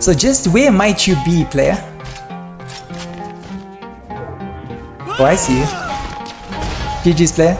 So just where might you be, player? Oh, I see you. GG's, player.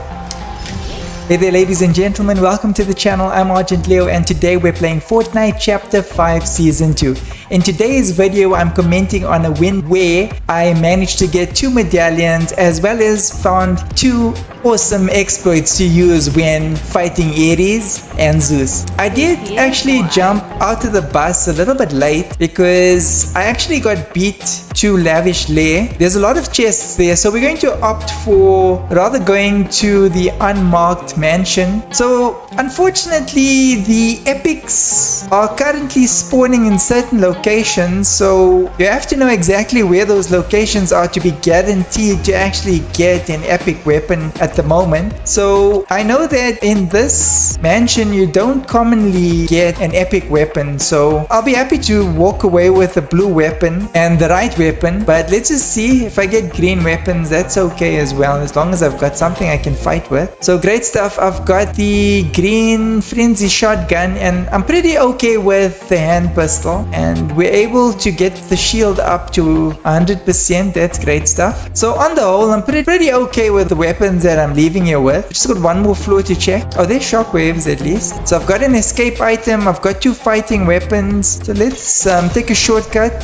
Hey there, ladies and gentlemen, welcome to the channel. I'm Argent Leo, and today we're playing Fortnite Chapter 5 Season 2. In today's video, I'm commenting on a win where I managed to get 2 medallions as well as found 2 awesome exploits to use when fighting Ares and Zeus. I did actually jump out of the bus a little bit late because I actually got beat to Lavish Lair. There's a lot of chests there, so we're going to opt for rather going to the unmarked mansion. So unfortunately the epics are currently spawning in certain locations, so you have to know exactly where those locations are to be guaranteed to actually get an epic weapon at the moment. So I know that in this mansion you don't commonly get an epic weapon, so I'll be happy to walk away with a blue weapon and the right weapon, but let's just see. If I get green weapons, that's okay as well, as long as I've got something I can fight with. So great stuff. I've got the green frenzy shotgun and I'm pretty okay with the hand pistol, and we're able to get the shield up to 100%. That's great stuff. So on the whole, I'm pretty okay with the weapons that I'm leaving here with. Just got one more floor to check. Oh, there's shockwaves at least. So I've got an escape item, I've got 2 fighting weapons. So let's take a shortcut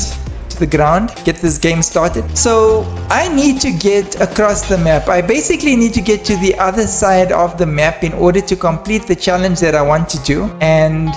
to the ground, get this game started. So I need to get across the map. I basically need to get to the other side of the map in order to complete the challenge that I want to do, and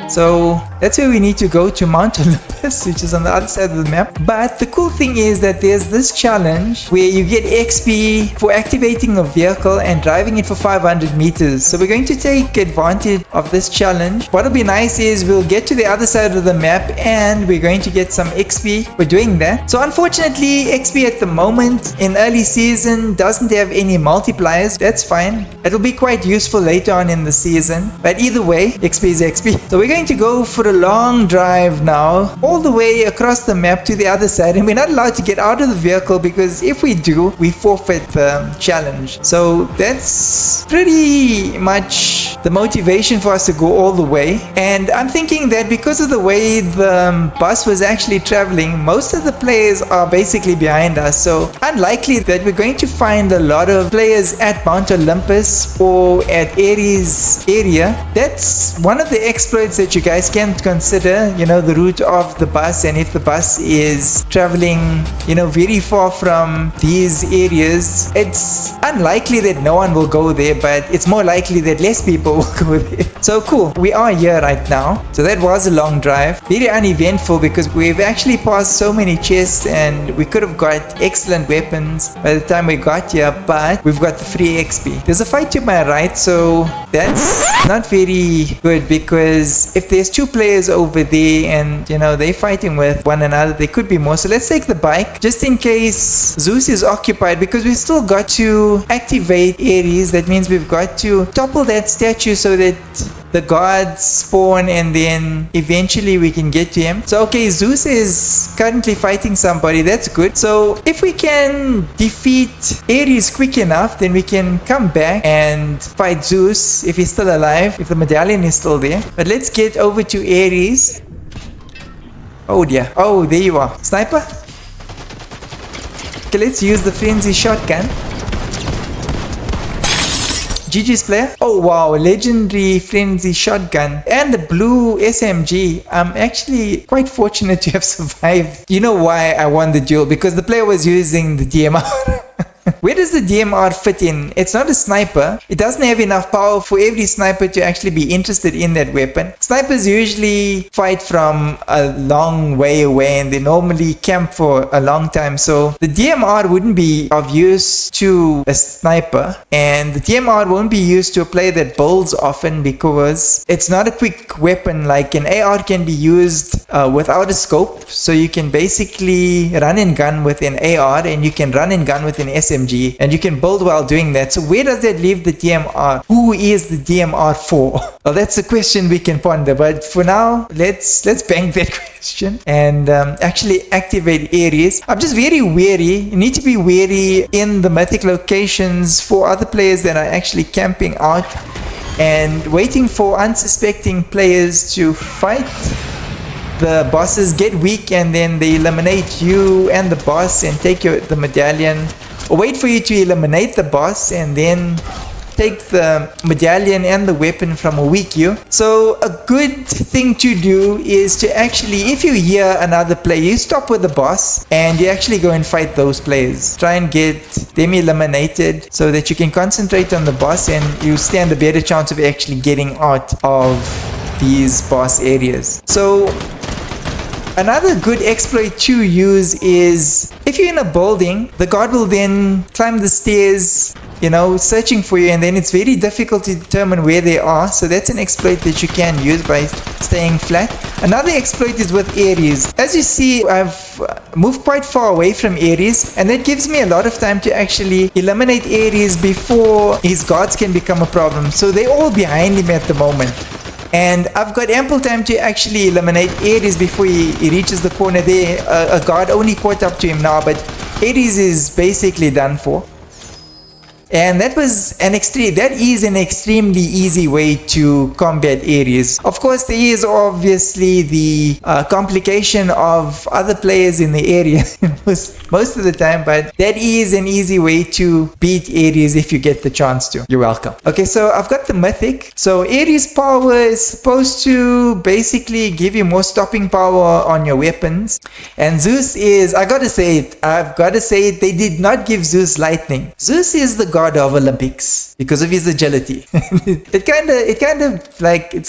so that's where we need to go, to Mount Olympus, which is on the other side of the map. But the cool thing is that there's this challenge where you get XP for activating a vehicle and driving it for 500 meters. So we're going to take advantage of this challenge. What'll be nice is we'll get to the other side of the map and we're going to get some XP for doing that. So unfortunately, XP at the moment in early season doesn't have any multipliers. That's fine. It'll be quite useful later on in the season. But either way, XP is XP. So we're going to go for a long drive now, all the way across the map to the other side, and we're not allowed to get out of the vehicle because if we do, we forfeit the challenge. So that's pretty much the motivation for us to go all the way. And I'm thinking that because of the way the bus was actually traveling, most of the players are basically behind us, so unlikely that we're going to find a lot of players at Mount Olympus or at Ares area. That's one of the exploits that you guys can consider, you know, the route of the bus, and if the bus is traveling, you know, very far from these areas, it's unlikely that no one will go there, but it's more likely that less people will go there. So cool, we are here right now. So that was a long drive, very uneventful because we've actually passed so many chests and we could have got excellent weapons by the time we got here, but we've got the free XP. There's a fight to my right, so that's not very good because if there's 2 players over there and, you know, they're fighting with one another, there could be more. So let's take the bike just in case Zeus is occupied, because we've still got to activate Ares. That means we've got to topple that statue so that the gods spawn and then eventually we can get to him. So okay, Zeus is currently fighting somebody. That's good. So if we can defeat Ares quick enough, then we can come back and fight Zeus if he's still alive, if the medallion is still there. But let's get over to Ares. Oh dear. Oh, there you are. Sniper? Okay, let's use the frenzy shotgun. GG's, player. Oh wow, legendary frenzy shotgun and the blue SMG. I'm actually quite fortunate to have survived. You know why I won the duel? Because the player was using the DMR. Where does the DMR fit in? It's not a sniper. It doesn't have enough power for every sniper to actually be interested in that weapon. Snipers usually fight from a long way away and they normally camp for a long time. So the DMR wouldn't be of use to a sniper, and the DMR won't be used to a player that builds often because it's not a quick weapon. Like an AR can be used without a scope. So you can basically run and gun with an AR and you can run and gun with an SMG, and you can build while doing that. So where does that leave the DMR? Who is the DMR for? Well, that's a question we can ponder, but for now let's bank that question and actually activate Ares. I'm just very wary. You need to be wary in the mythic locations for other players that are actually camping out and waiting for unsuspecting players to fight. the bosses get weak and then they eliminate you and the boss and take the medallion, or wait for you to eliminate the boss and then take the medallion and the weapon from a weak you. So a good thing to do is to actually, if you hear another player, you stop with the boss and you actually go and fight those players. Try and get them eliminated so that you can concentrate on the boss and you stand a better chance of actually getting out of these boss areas. So another good exploit to use is, if you're in a building, the guard will then climb the stairs, you know, searching for you, and then it's very difficult to determine where they are. So that's an exploit that you can use by staying flat. Another exploit is with Ares. As you see, I've moved quite far away from Ares, and that gives me a lot of time to actually eliminate Ares before his guards can become a problem. So they're all behind him at the moment. And I've got ample time to actually eliminate Ares before he reaches the corner there. A guard only caught up to him now, but Ares is basically done for. And that is an extremely easy way to combat Ares. Of course, there is obviously the complication of other players in the area most of the time, but that is an easy way to beat Ares if you get the chance to. You're welcome. Okay, so I've got the Mythic. So Ares power is supposed to basically give you more stopping power on your weapons. And Zeus is, I've got to say it, they did not give Zeus lightning. Zeus is the god of Olympics because of his agility. It's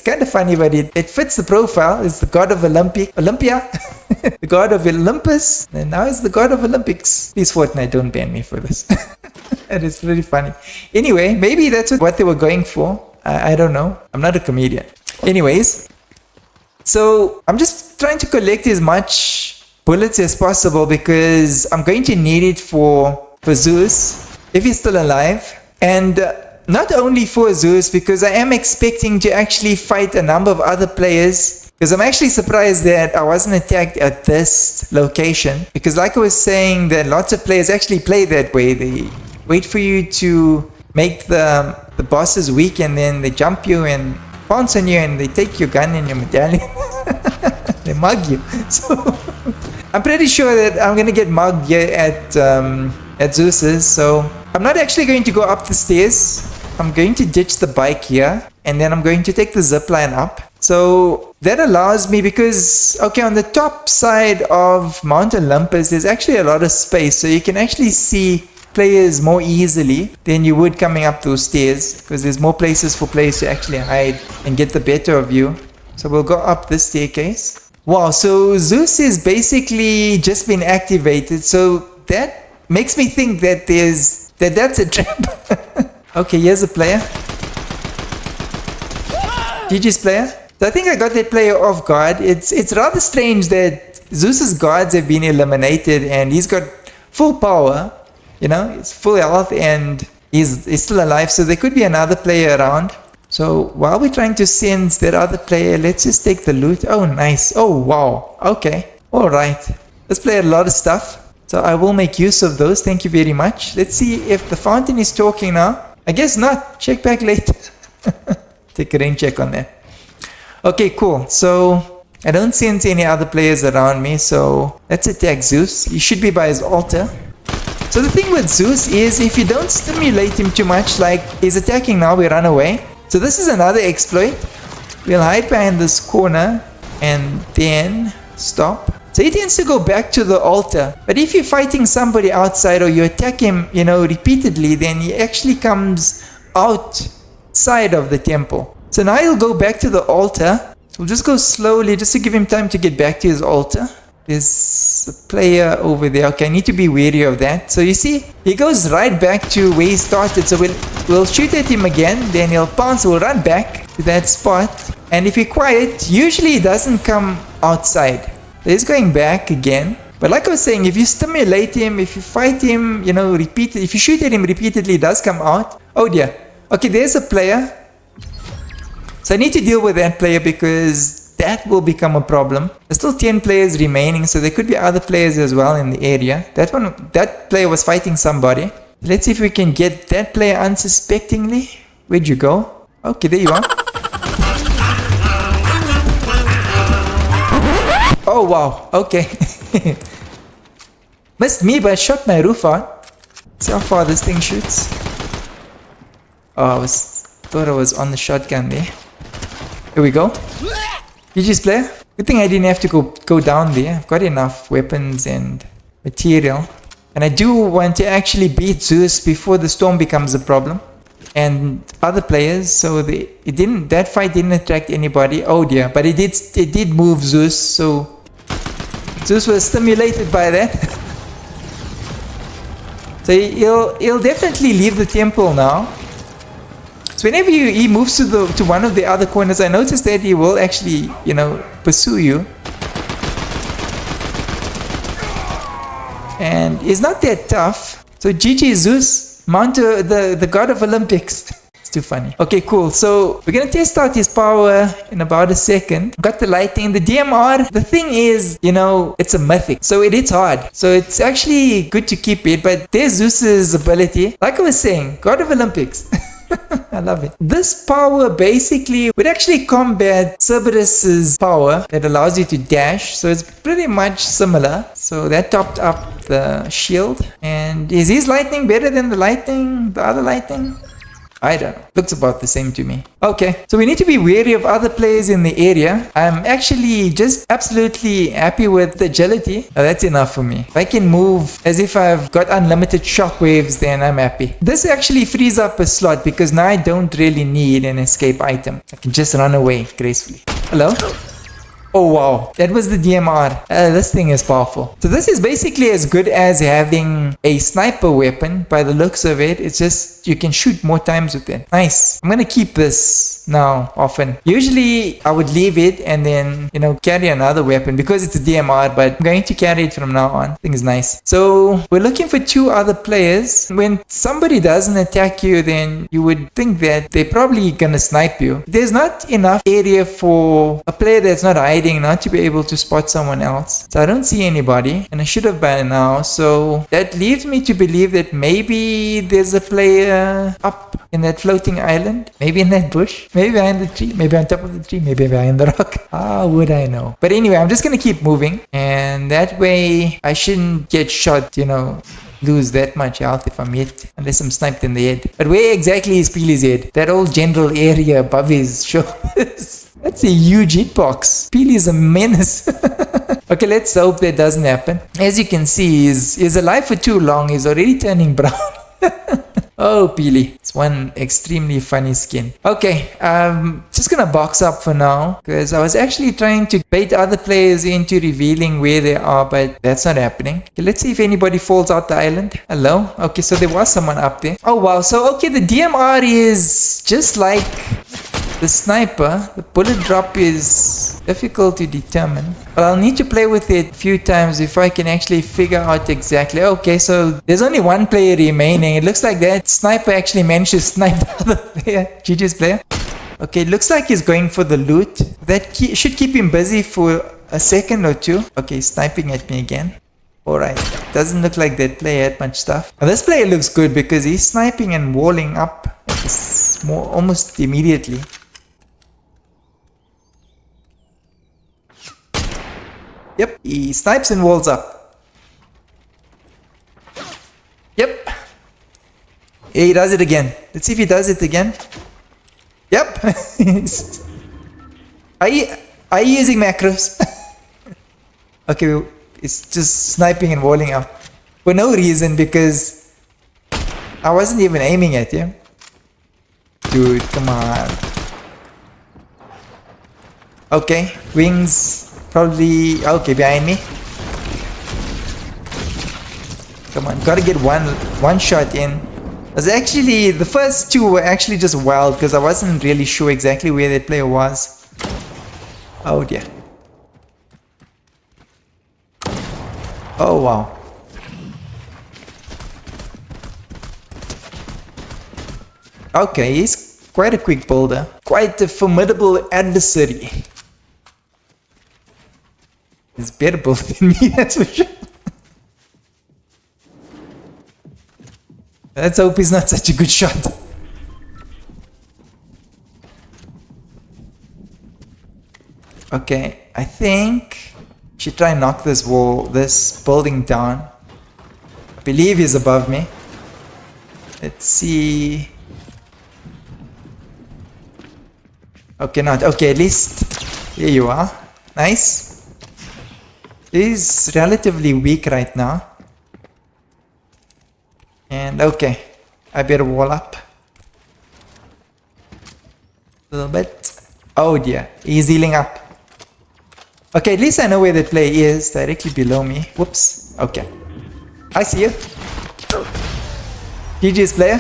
kind of funny, but it fits the profile. It's the god of Olympia, the god of Olympus, and now it's the god of Olympics. Please, Fortnite, don't ban me for this. And it's really funny. Anyway, maybe that's what they were going for. I don't know. I'm not a comedian. Anyways, so I'm just trying to collect as much bullets as possible because I'm going to need it for Zeus, if he's still alive. And not only for Zeus, because I am expecting to actually fight a number of other players, because I'm actually surprised that I wasn't attacked at this location, because like I was saying, that lots of players actually play that way. They wait for you to make the bosses weak, and then they jump you and pounce on you, and they take your gun and your medallion. They mug you. So I'm pretty sure that I'm gonna get mugged here at Zeus's. So I'm not actually going to go up the stairs. I'm going to ditch the bike here, and then I'm going to take the zip line up. So that allows me, because okay, on the top side of Mount Olympus there's actually a lot of space, so you can actually see players more easily than you would coming up those stairs, because there's more places for players to actually hide and get the better of you. So we'll go up this staircase. Wow, so Zeus is basically just been activated, so that makes me think that that's a trap. Okay, here's a player. GG's player. So I think I got that player off guard. It's rather strange that Zeus's guards have been eliminated and he's got full power, you know, he's full health and he's still alive, so there could be another player around. So while we're trying to sense that other player, let's just take the loot. Oh, nice. Oh, wow. Okay. All right. This player had a lot of stuff, so I will make use of those. Thank you very much. Let's see if the fountain is talking now. I guess not. Check back later. Take a rain check on that. Okay, cool. So I don't sense any other players around me, so let's attack Zeus. He should be by his altar. So the thing with Zeus is, if you don't stimulate him too much, like he's attacking now, we run away. So this is another exploit. We'll hide behind this corner and then stop. So he tends to go back to the altar. But if you're fighting somebody outside or you attack him, you know, repeatedly, then he actually comes outside of the temple. So now he'll go back to the altar. We'll just go slowly just to give him time to get back to his altar. There's a player over there. Okay, I need to be wary of that. So you see, he goes right back to where he started. So we'll shoot at him again. Then he'll pounce. We'll run back to that spot. And if you're quiet, usually he doesn't come outside. So he's going back again. But like I was saying, if you stimulate him, if you fight him, you know, if you shoot at him repeatedly, he does come out. Oh dear. Okay, there's a player. So I need to deal with that player because that will become a problem. There's still 10 players remaining, so there could be other players as well in the area. That player was fighting somebody. Let's see if we can get that player unsuspectingly. Where'd you go? Okay, there you are. Oh wow, okay. Missed me, but I shot my roof out. See how far this thing shoots. Oh, thought I was on the shotgun there. Here we go. GG's player. Good thing I didn't have to go down there. I've got enough weapons and material. And I do want to actually beat Zeus before the storm becomes a problem. And other players, so that fight didn't attract anybody. Oh dear, but it did move Zeus, so Zeus was stimulated by that. So he'll definitely leave the temple now. So whenever he moves to one of the other corners, I noticed that he will actually, pursue you. And he's not that tough. So GG Zeus, mount the god of Olympics. It's too funny. Okay, cool. So we're gonna test out his power in about a second. Got the lightning, the DMR. The thing is, it's a mythic, so it hits hard. So it's actually good to keep it. But there's Zeus's ability. Like I was saying, god of Olympics. I love it. This power basically would actually combat Cerberus's power that allows you to dash. So it's pretty much similar. So that topped up the shield. And is his lightning better than the other lightning? I don't know. Looks about the same to me. Okay, so we need to be wary of other players in the area. I'm actually just absolutely happy with the agility. Oh, that's enough for me. If I can move as if I've got unlimited shockwaves, then I'm happy. This actually frees up a slot because now I don't really need an escape item. I can just run away gracefully. Hello? Oh wow, that was the DMR. This thing is powerful. So this is basically as good as having a sniper weapon by the looks of it. It's just you can shoot more times with it. Nice. I'm gonna keep this now often. Usually I would leave it and then carry another weapon because it's a DMR, but I'm going to carry it from now on. I think it's nice. So we're looking for 2 other players. When somebody doesn't attack you, then you would think that they're probably gonna snipe you. There's not enough area for a player that's not hiding not to be able to spot someone else. So I don't see anybody, and I should have by now. So that leads me to believe that maybe there's a player up in that floating island, maybe in that bush, maybe behind the tree, maybe on top of the tree, maybe behind the rock. How would I know? But anyway, I'm just gonna keep moving, and that way I shouldn't get shot, lose that much health if I'm hit, unless I'm sniped in the head. But where exactly is Peely's head? That old general area above his shoulders. That's a huge hitbox. Peely is a menace. Okay, let's hope that doesn't happen. As you can see, he's alive for too long. He's already turning brown. Oh, Peely. It's one extremely funny skin. Okay, just gonna box up for now, because I was actually trying to bait other players into revealing where they are, but that's not happening. Okay, let's see if anybody falls out the island. Hello? Okay, so there was someone up there. Oh, wow. So, okay, the DMR is just like the sniper. The bullet drop is difficult to determine, but I'll need to play with it a few times if I can actually figure out exactly. Okay, so there's only one player remaining. It looks like that sniper actually managed to snipe the other player. GG's player. Okay, it looks like he's going for the loot. That should keep him busy for a second or two. Okay, sniping at me again. Alright, doesn't look like that player had much stuff. Now this player looks good because he's sniping and walling up almost immediately. Yep, he snipes and walls up. Yep. Yeah, he does it again. Let's see if he does it again. Yep. Are you using macros? Okay, it's just sniping and walling up. For no reason, because I wasn't even aiming at him. Dude, come on. Okay, wings. Probably, okay, behind me. Come on, gotta get one shot in. Actually, the first 2 were actually just wild because I wasn't really sure exactly where that player was. Oh dear. Oh wow. Okay, he's quite a quick builder. Quite a formidable adversary. He's better built than me, that's for sure. Let's hope he's not such a good shot. Okay, I think Should try and knock this wall, this building down. I believe he's above me. Let's see. Okay, not okay. At least here you are. Nice. He's relatively weak right now. And okay, I better wall up a little bit. Oh dear, he's healing up. Okay, at least I know where the player is, directly below me. Whoops. Okay, I see you. GG's player.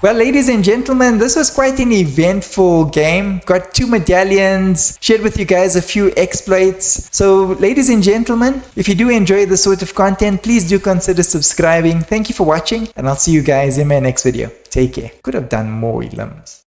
Well, ladies and gentlemen, this was quite an eventful game. Got 2 medallions, shared with you guys a few exploits. So, ladies and gentlemen, if you do enjoy this sort of content, please do consider subscribing. Thank you for watching, and I'll see you guys in my next video. Take care. Could have done more limbs.